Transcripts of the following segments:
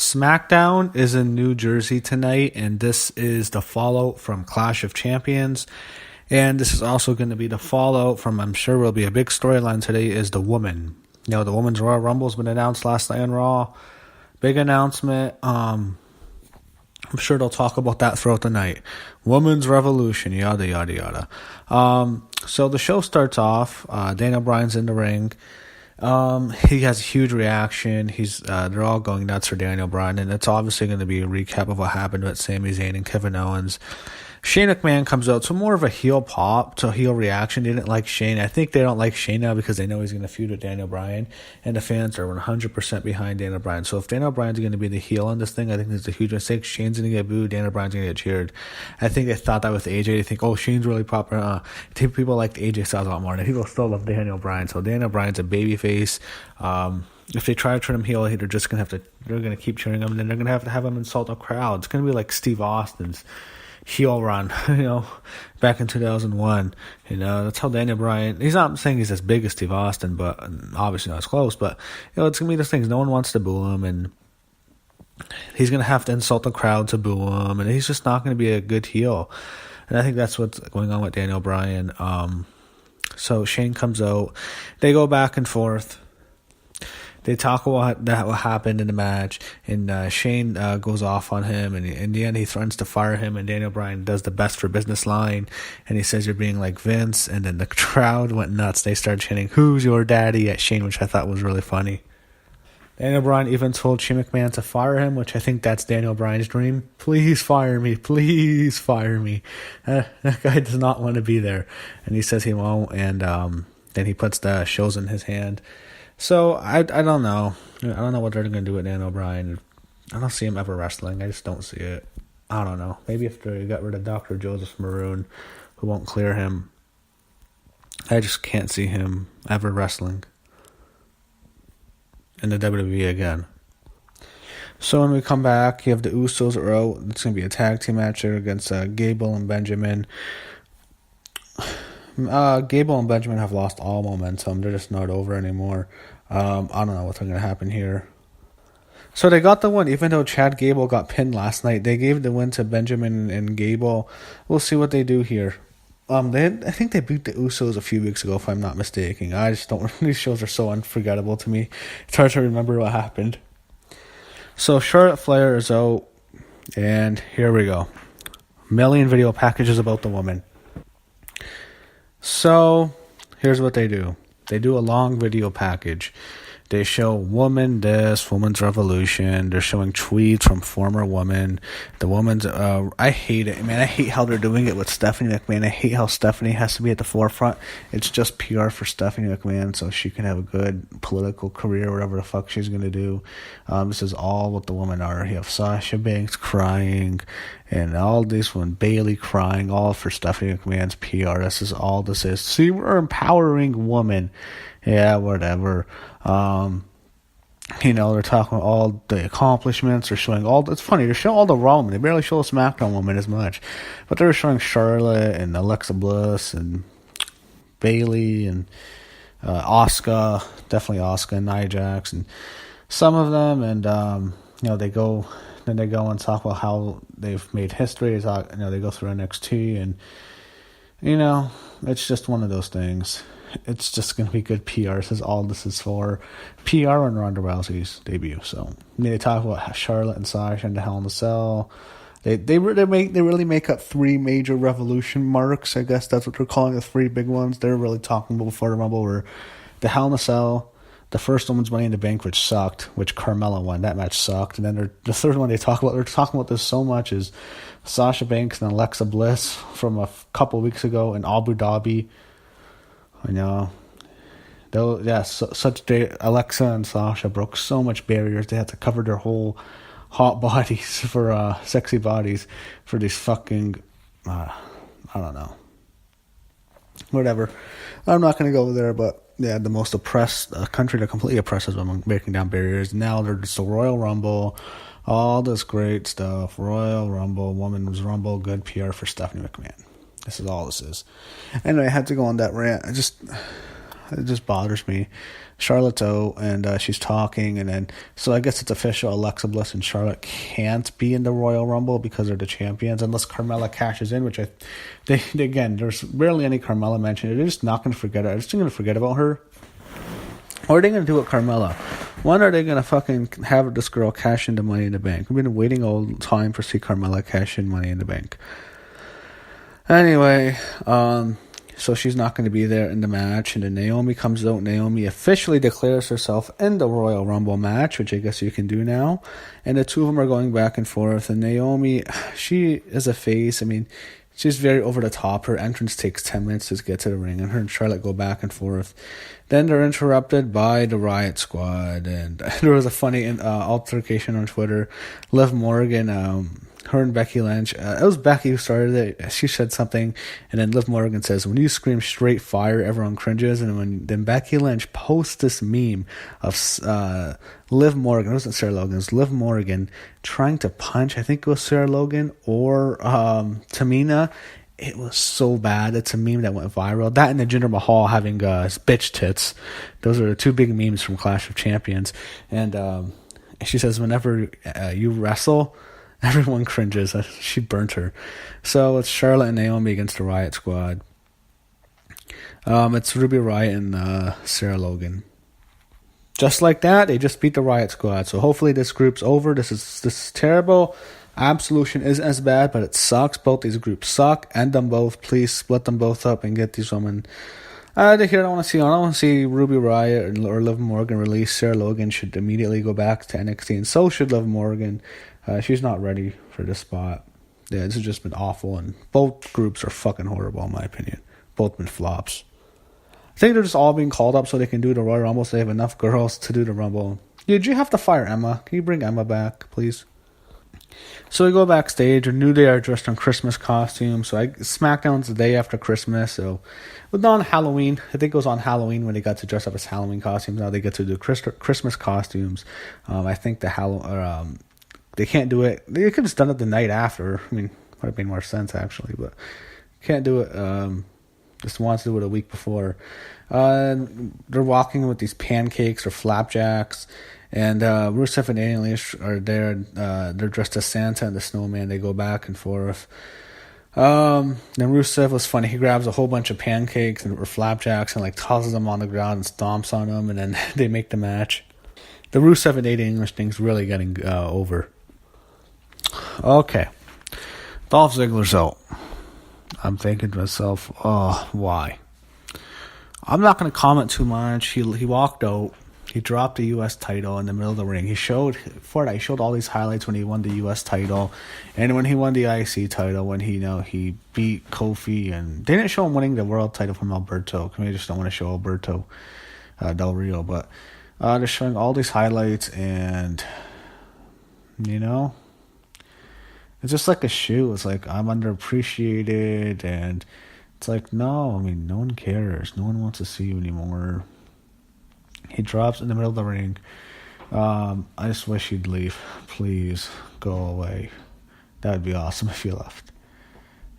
SmackDown is in New Jersey tonight, and this is the fallout from Clash of Champions. And this is also going to be the fallout from, I'm sure will be a big storyline today, is the woman. You know, the Women's Royal Rumble has been announced last night on Raw. Big announcement. I'm sure they'll talk about that throughout the night. Women's Revolution, yada, yada, yada. So the show starts off. Daniel Bryan's in the ring. He has a huge reaction. They're all going nuts for Daniel Bryan, and it's obviously going to be a recap of what happened with Sami Zayn and Kevin Owens. Shane McMahon comes out, so more of a heel pop to heel reaction. They didn't like Shane. I think they don't like Shane now because they know he's going to feud with Daniel Bryan, and the fans are 100% behind Daniel Bryan. So if Daniel Bryan's going to be the heel on this thing, I think it's a huge mistake. Shane's going to get booed, Daniel Bryan's going to get cheered. I think they thought that with AJ. They think, oh, Shane's really popular. People liked AJ Styles a lot more, and people still love Daniel Bryan. So Daniel Bryan's a babyface. If they try to turn him heel, they're just going to they're going to keep cheering him, and then they're going to have him insult the crowd. It's going to be like Steve Austin's heel run, back in 2001. That's how Daniel Bryan, he's not saying he's as big as Steve Austin, but obviously not as close, but it's gonna be those things. No one wants to boo him, and he's gonna have to insult the crowd to boo him, and he's just not gonna be a good heel. And I think that's what's going on with Daniel Bryan. So Shane comes out, they go back and forth. They talk about what happened in the match, and Shane goes off on him, and in the end he threatens to fire him, and Daniel Bryan does the best for business line, and he says, "You're being like Vince," and then the crowd went nuts. They started chanting, "Who's your daddy?" at Shane, which I thought was really funny. Daniel Bryan even told Shane McMahon to fire him, which I think that's Daniel Bryan's dream. Please fire me. Please fire me. That guy does not want to be there, and he says he won't, and then he puts the shows in his hand. So, I don't know. I don't know what they're going to do with Daniel Bryan. I don't see him ever wrestling. I just don't see it. I don't know. Maybe if they got rid of Dr. Joseph Maroon, who won't clear him. I just can't see him ever wrestling in the WWE again. So when we come back, you have the Usos are out. It's going to be a tag team match against Gable and Benjamin. Gable and Benjamin have lost all momentum. They're just not over anymore. I don't know what's going to happen here. So they got the win, even though Chad Gable got pinned last night. They gave the win to Benjamin and Gable. We'll see what they do here. I think they beat the Usos a few weeks ago, if I'm not mistaken. I just don't. These shows are so unforgettable to me. It's hard to remember what happened. So Charlotte Flair is out, and here we go. Million video packages about the woman. So, here's what they do. They do a long video package. They show woman this, woman's revolution. They're showing tweets from former women. The woman's, I hate it. Man, I hate how they're doing it with Stephanie McMahon. I hate how Stephanie has to be at the forefront. It's just PR for Stephanie McMahon so she can have a good political career, whatever the fuck she's going to do. This is all what the women are. You have Sasha Banks crying, and all these women, Bailey crying, all for Stephanie McMahon's PR. This is all this is. See, we're empowering women. Yeah, whatever. They're talking about all the accomplishments. They're showing it's funny, they're showing all the Raw women. They barely show the SmackDown women as much. But they're showing Charlotte and Alexa Bliss and Bailey and Asuka, definitely Asuka and Nia Jax and some of them. And, they go and talk about how they've made history. They go through NXT and, it's just one of those things. It's just going to be good PR. This is all this is for. PR on Ronda Rousey's debut. So they talk about Charlotte and Sasha and the Hell in a Cell. They really make up three major revolution marks. I guess that's what they're calling the three big ones. They're really talking about before the Rumble were the Hell in a Cell, the first woman's Money in the Bank, which sucked, which Carmella won. That match sucked. And then the third one they're talking about this so much is Sasha Banks and Alexa Bliss from a couple weeks ago in Abu Dhabi. I know. Alexa and Sasha broke so much barriers. They had to cover their whole hot bodies for sexy bodies for these fucking I don't know. Whatever. I'm not going to go there, but yeah, the most oppressed country that completely oppresses women, breaking down barriers. Now they're just a Royal Rumble, all this great stuff. Royal Rumble, Women's Rumble, good PR for Stephanie McMahon. This is all this is. Anyway, I had to go on that rant. it just bothers me. Charlotte's out, and she's talking, and then so I guess it's official. Alexa Bliss and Charlotte can't be in the Royal Rumble because they're the champions, unless Carmella cashes in. Which they again, there's barely any Carmella mentioned. They're just not going to forget it. They're just going to forget about her. Or are they going to do it, Carmella? When are they going to fucking have this girl cash into Money in the Bank? We've been waiting all the time for see Carmella cash in Money in the Bank. Anyway, so she's not going to be there in the match. And then Naomi comes out. Naomi officially declares herself in the Royal Rumble match, which I guess you can do now. And the two of them are going back and forth. And Naomi, she is a face. I mean, she's very over the top. Her entrance takes 10 minutes to get to the ring, and her and Charlotte go back and forth. Then they're interrupted by the Riot Squad, and there was a funny altercation on Twitter. Liv Morgan, her and Becky Lynch, it was Becky who started it. She said something, and then Liv Morgan says, "When you scream straight fire, everyone cringes." And then Becky Lynch posts this meme of Liv Morgan, it wasn't Sarah Logan, it was Liv Morgan trying to punch, I think it was Sarah Logan or Tamina. It was so bad. It's a meme that went viral. That and the Jinder Mahal having bitch tits. Those are the two big memes from Clash of Champions. And she says, whenever you wrestle, everyone cringes. She burnt her. So it's Charlotte and Naomi against the Riot Squad. It's Ruby Riott and Sarah Logan. Just like that, they just beat the Riot Squad. So hopefully this group's over. This is terrible. Absolution isn't as bad, but it sucks. Both these groups suck. End them both. Please split them both up and get these women out of here. I don't want to see Ruby Riott or Liv Morgan release. Sarah Logan should immediately go back to NXT, and so should Liv Morgan. She's not ready for this spot. Yeah, this has just been awful, and both groups are fucking horrible in my opinion. Both been flops. I think they're just all being called up so they can do the Royal Rumble, so they have enough girls to do the Rumble. Did you have to fire Emma? Can you bring Emma back, please? So we go backstage. A New Day are dressed in Christmas costumes. So SmackDown's the day after Christmas. So it was on Halloween. I think it was on Halloween when they got to dress up as Halloween costumes. Now they get to do Christmas costumes. I think they can't do it. They could have just done it the night after. I mean, would have made more sense actually, but can't do it. Just wants to do it a week before. They're walking with these pancakes or flapjacks. And Rusev and Alias are there. They're dressed as Santa and the Snowman. They go back and forth. Then Rusev was funny. He grabs a whole bunch of pancakes or flapjacks and tosses them on the ground and stomps on them. And then they make the match. The Rusev and Aiden English thing's really getting over. Okay. Dolph Ziggler's out. I'm thinking to myself, oh, why? I'm not going to comment too much. He walked out. He dropped the U.S. title in the middle of the ring. He showed all these highlights when he won the U.S. title, and when he won the IC title, when he beat Kofi, and they didn't show him winning the world title from Alberto. They just don't want to show Alberto Del Rio, but they're showing all these highlights, and it's just like a shoe. It's like I'm underappreciated, and it's like no one cares. No one wants to see you anymore. He drops in the middle of the ring. I just wish he'd leave. Please go away. That would be awesome if he left.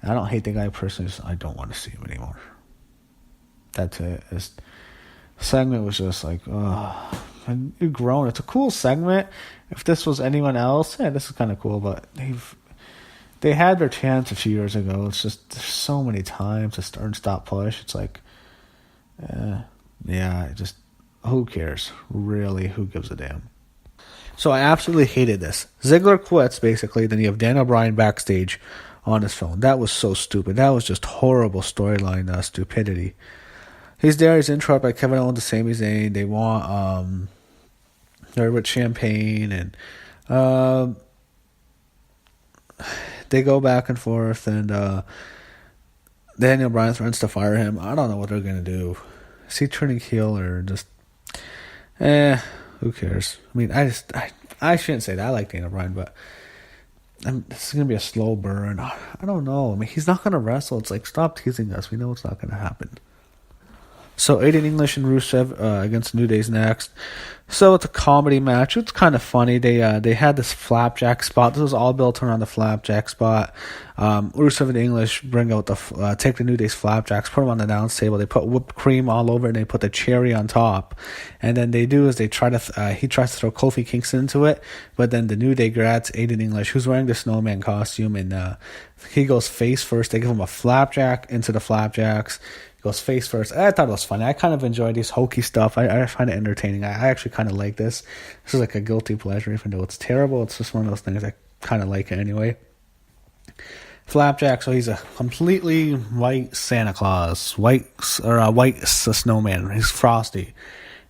I don't hate the guy personally. I don't want to see him anymore. That's it. The segment was just like, oh, you've grown. It's a cool segment. If this was anyone else, this is kind of cool. But they had their chance a few years ago. It's just there's so many times to start and stop push. It's like, who cares? Really, who gives a damn? So I absolutely hated this. Ziggler quits, basically. Then you have Daniel Bryan backstage on his phone. That was so stupid. That was just horrible storyline stupidity. He's there. He's interrupted by Kevin Owens and Sami Zayn. They want, they're with champagne, and they go back and forth, and Daniel Bryan threatens to fire him. I don't know what they're going to do. Is he turning heel or just... who cares? I mean, I shouldn't say that. I like Daniel Bryan, but this is going to be a slow burn. I don't know. I mean, he's not going to wrestle. It's like, stop teasing us. We know it's not going to happen. So Aiden English and Rusev against New Day's next. So it's a comedy match. It's kind of funny. They had this flapjack spot. This was all built around the flapjack spot. Rusev and English bring out take the New Day's flapjacks, put them on the announce table. They put whipped cream all over it, and they put the cherry on top. And then he tries to throw Kofi Kingston into it, but then the New Day grabs Aiden English, who's wearing the snowman costume, and he goes face first. They give him a flapjack into the flapjacks. Goes face first. I thought it was funny. I kind of enjoy these hokey stuff. I find it entertaining. I actually kind of like this. This is like a guilty pleasure, even though it's terrible. It's just one of those things I kind of like it anyway. Flapjack, so he's a completely white Santa Claus, white snowman. He's Frosty.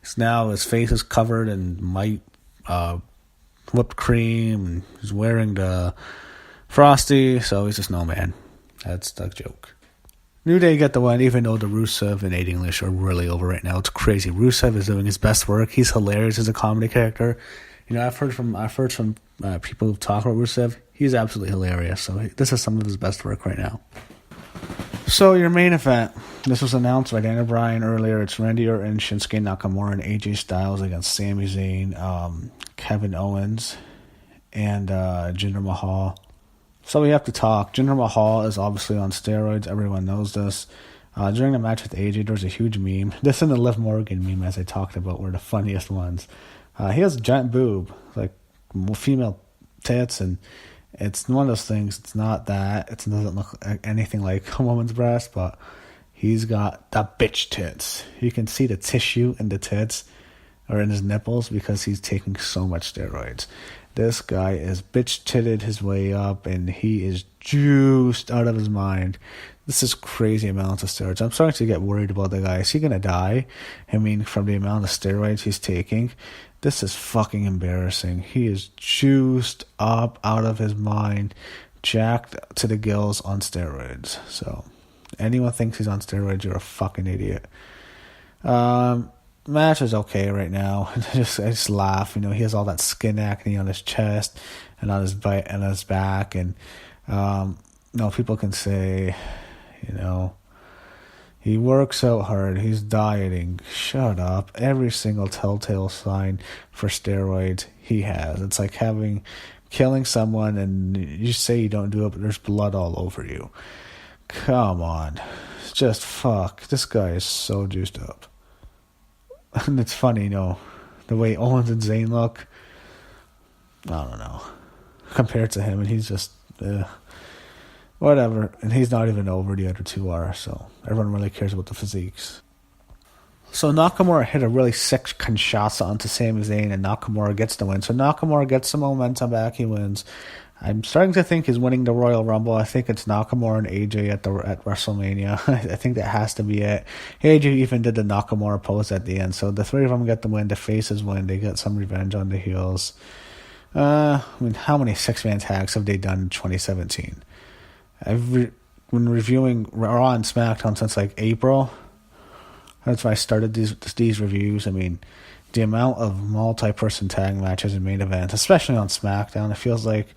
His face is covered in white whipped cream, and he's wearing the Frosty, so he's a snowman. That's the joke. New Day get the win, even though the Rusev and Aiden English are really over right now. It's crazy. Rusev is doing his best work. He's hilarious as a comedy character. I've heard from people who've talked about Rusev. He's absolutely hilarious. So this is some of his best work right now. So your main event. This was announced by Daniel Bryan earlier. It's Randy Orton, Shinsuke Nakamura, and AJ Styles against Sami Zayn, Kevin Owens, and Jinder Mahal. So we have to talk. Jinder Mahal is obviously on steroids. Everyone knows this. During the match with AJ, there was a huge meme. This and the Liv Morgan meme, as I talked about, were the funniest ones. He has a giant boob, like female tits, and it's one of those things. It's not that. It doesn't look like anything like a woman's breast, but he's got the bitch tits. You can see the tissue in the tits or in his nipples because he's taking so much steroids. This guy is bitch-titted his way up, and he is juiced out of his mind. This is crazy amounts of steroids. I'm starting to get worried about the guy. Is he going to die? I mean, from the amount of steroids he's taking. This is fucking embarrassing. He is juiced up out of his mind, jacked to the gills on steroids. So, anyone thinks he's on steroids, you're a fucking idiot. Match is okay right now. I just laugh. He has all that skin acne on his chest and on his back, and people can say, he works out hard. He's dieting. Shut up. Every single telltale sign for steroids he has. It's like killing someone and you say you don't do it, but there's blood all over you. Come on. Just fuck. This guy is so juiced up. And it's funny, the way Owens and Zayn look, I don't know, compared to him, and he's just, whatever. And he's not even over, the other two are, so everyone really cares about the physiques. So Nakamura hit a really sick Kinshasa onto Sami Zayn, and Nakamura gets the win. So Nakamura gets some momentum back, he wins. I'm starting to think he's winning the Royal Rumble. I think it's Nakamura and AJ at WrestleMania. I think that has to be it. AJ even did the Nakamura pose at the end. So the three of them get the win. The faces win. They get some revenge on the heels. How many six-man tags have they done in 2017? I've been reviewing Raw and SmackDown since like April. That's why I started these reviews. The amount of multi-person tag matches and main events, especially on SmackDown, it feels like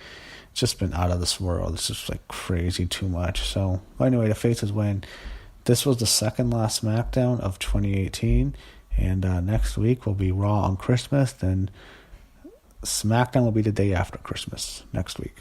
it's just been out of this world. It's just like crazy too much. So anyway, the faces win. This was the second last SmackDown of 2018, and next week will be Raw on Christmas. Then SmackDown will be the day after Christmas next week.